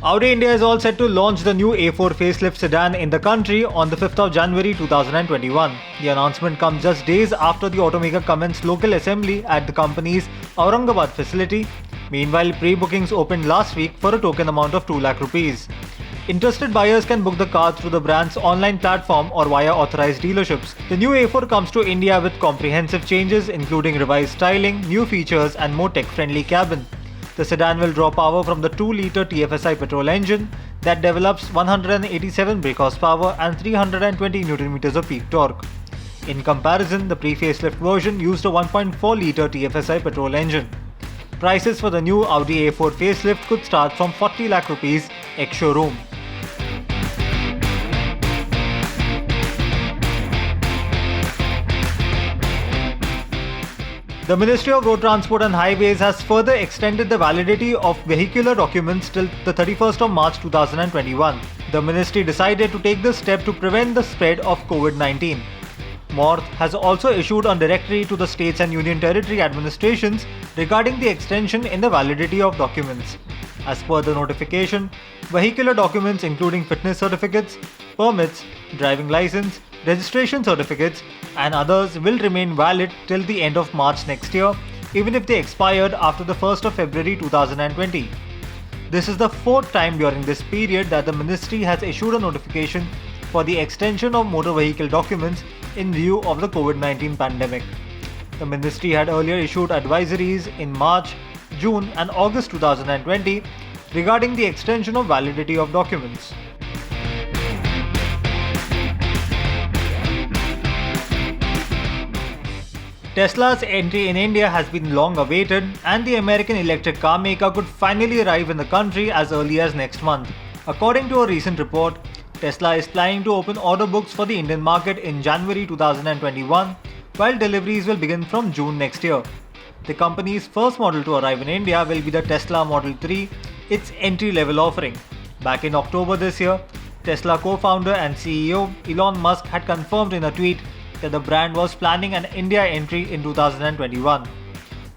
Audi India is all set to launch the new A4 facelift sedan in the country on the 5th of January 2021. The announcement comes just days after the automaker commenced local assembly at the company's Aurangabad facility. Meanwhile, pre-bookings opened last week for a token amount of 2 lakh rupees. Interested buyers can book the car through the brand's online platform or via authorized dealerships. The new A4 comes to India with comprehensive changes including revised styling, new features and more tech-friendly cabin. The sedan will draw power from the 2-litre TFSI petrol engine that develops 187 brake horsepower and 320 Nm of peak torque. In comparison, the pre-facelift version used a 1.4-litre TFSI petrol engine. Prices for the new Audi A4 facelift could start from 40 lakh rupees ex-showroom. The Ministry of Road Transport and Highways has further extended the validity of vehicular documents till the 31st of March 2021. The ministry decided to take this step to prevent the spread of COVID-19. MoRTH has also issued a directory to the states and union territory administrations regarding the extension in the validity of documents. As per the notification, vehicular documents including fitness certificates, permits, driving license, registration certificates and others will remain valid till the end of March next year, even if they expired after the 1st of February 2020. This is the fourth time during this period that the ministry has issued a notification for the extension of motor vehicle documents in view of the COVID-19 pandemic. The ministry had earlier issued advisories in March, June and August 2020 regarding the extension of validity of documents. Tesla's entry in India has been long awaited and the American electric car maker could finally arrive in the country as early as next month. According to a recent report, Tesla is planning to open order books for the Indian market in January 2021, while deliveries will begin from June next year. The company's first model to arrive in India will be the Tesla Model 3, its entry-level offering. Back in October this year, Tesla co-founder and CEO Elon Musk had confirmed in a tweet that the brand was planning an India entry in 2021.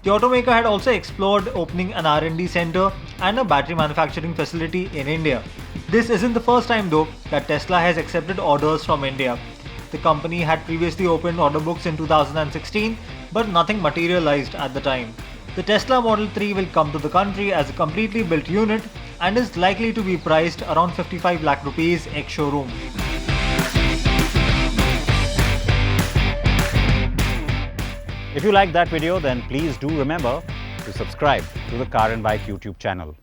The automaker had also explored opening an R&D center and a battery manufacturing facility in India. This isn't the first time though that Tesla has accepted orders from India. The company had previously opened order books in 2016, but nothing materialized at the time. The Tesla Model 3 will come to the country as a completely built unit and is likely to be priced around 55 lakh rupees ex-showroom. If you liked that video, then please do remember to subscribe to the Car and Bike YouTube channel.